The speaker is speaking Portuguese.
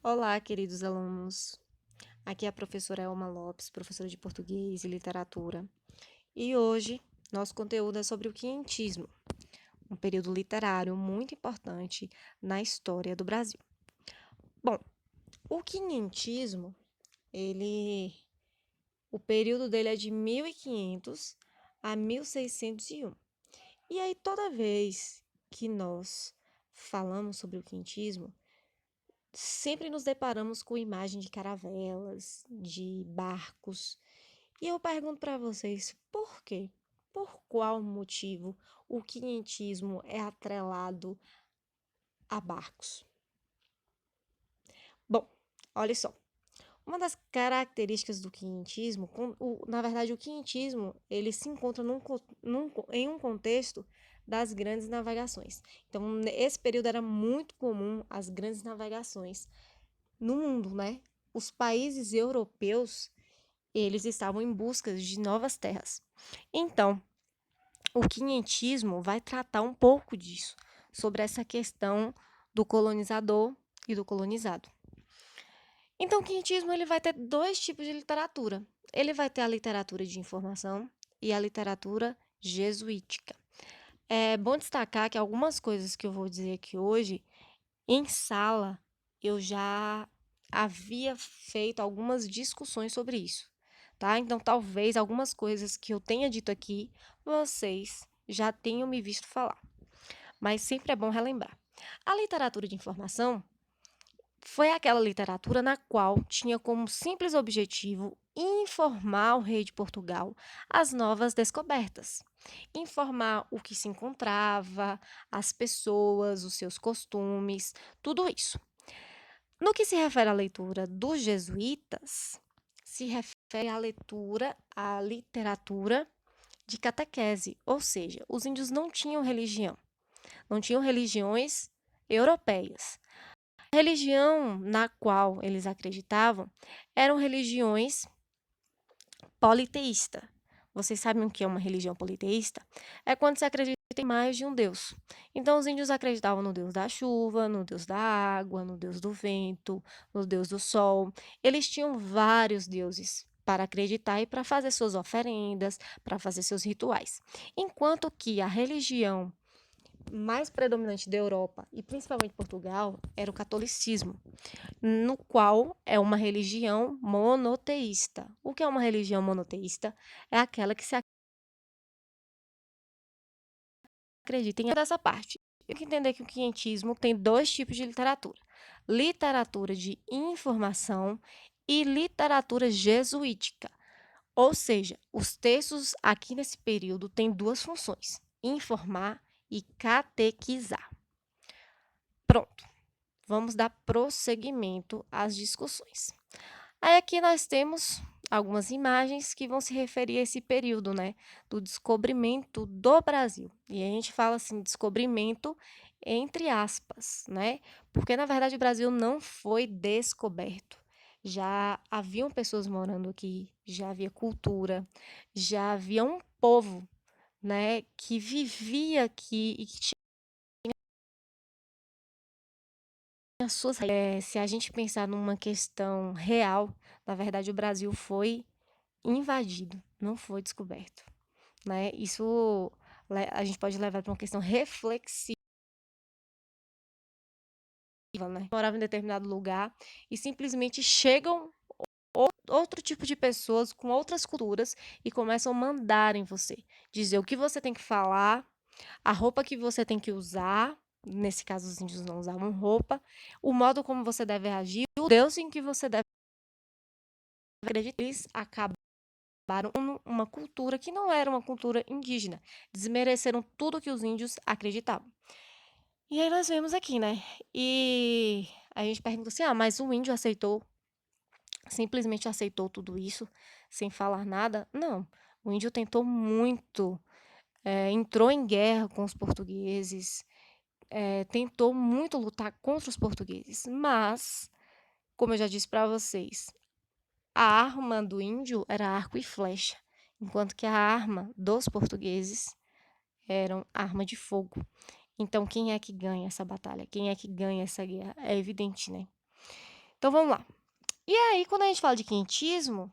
Olá, queridos alunos. Aqui é a professora Elma Lopes, professora de português e literatura. E hoje, nosso conteúdo é sobre o quinhentismo, um período literário muito importante na história do Brasil. Bom, o quinhentismo, ele, o período dele é de 1500 a 1601. E aí, toda vez que nós falamos sobre o quinhentismo, sempre nos deparamos com imagem de caravelas, de barcos. E eu pergunto para vocês, por quê? Por qual motivo o quinhentismo é atrelado a barcos? Bom, olha só. Uma das características do quinhentismo, na verdade, o quinhentismo, ele se encontra em um contexto das grandes navegações. Então, esse período era muito comum as grandes navegações no mundo, né? Os países europeus, eles estavam em busca de novas terras. Então, o quinhentismo vai tratar um pouco disso, sobre essa questão do colonizador e do colonizado. Então, o quinhentismo ele vai ter dois tipos de literatura. Ele vai ter a literatura de informação e a literatura jesuítica. É bom destacar que algumas coisas que eu vou dizer aqui hoje, em sala, eu já havia feito algumas discussões sobre isso, tá? Então, talvez algumas coisas que eu tenha dito aqui, vocês já tenham me visto falar, mas sempre é bom relembrar. A literatura de informação foi aquela literatura na qual tinha como simples objetivo informar o rei de Portugal as novas descobertas, informar o que se encontrava, as pessoas, os seus costumes, tudo isso. No que se refere à leitura dos jesuítas, se refere à literatura de catequese, ou seja, os índios não tinham religião, não tinham religiões europeias. A religião na qual eles acreditavam eram religiões politeístas. Vocês sabem o que é uma religião politeísta? É quando se acredita em mais de um Deus. Então, os índios acreditavam no Deus da chuva, no Deus da água, no Deus do vento, no Deus do sol. Eles tinham vários deuses para acreditar e para fazer suas oferendas, para fazer seus rituais. Enquanto que a religião mais predominante da Europa e principalmente Portugal era o catolicismo, no qual é uma religião monoteísta. O que é uma religião monoteísta? É aquela que se acredita em essa parte. Tem que entender que o quinhentismo tem dois tipos de literatura: literatura de informação e literatura jesuítica. Ou seja, os textos aqui nesse período têm duas funções: informar e catequizar. Pronto, vamos dar prosseguimento às discussões. Aí aqui nós temos algumas imagens que vão se referir a esse período, né, do descobrimento do Brasil. E a gente fala assim, descobrimento entre aspas, né? Porque na verdade o Brasil não foi descoberto. Já haviam pessoas morando aqui, já havia cultura, já havia um povo, né, que vivia aqui e que tinha suas. Se a gente pensar numa questão real, na verdade o Brasil foi invadido, não foi descoberto, né? Isso a gente pode levar para uma questão reflexiva, né? Morava em determinado lugar e simplesmente chegam outro tipo de pessoas com outras culturas e começam a mandar em você, dizer o que você tem que falar, a roupa que você tem que usar. Nesse caso, os índios não usavam roupa, o modo como você deve agir, o Deus em que você deve acreditar. Eles acabaram uma cultura que não era uma cultura indígena. Desmereceram tudo que os índios acreditavam. E aí nós vemos aqui, né? E a gente pergunta assim: ah, mas o índio aceitou, simplesmente aceitou tudo isso sem falar nada? Não. O índio tentou muito, entrou em guerra com os portugueses, tentou muito lutar contra os portugueses, mas, como eu já disse para vocês, a arma do índio era arco e flecha, enquanto que a arma dos portugueses eram arma de fogo. Então, quem é que ganha essa batalha? Quem é que ganha essa guerra? É evidente, né? Então vamos lá. E aí, quando a gente fala de quentismo,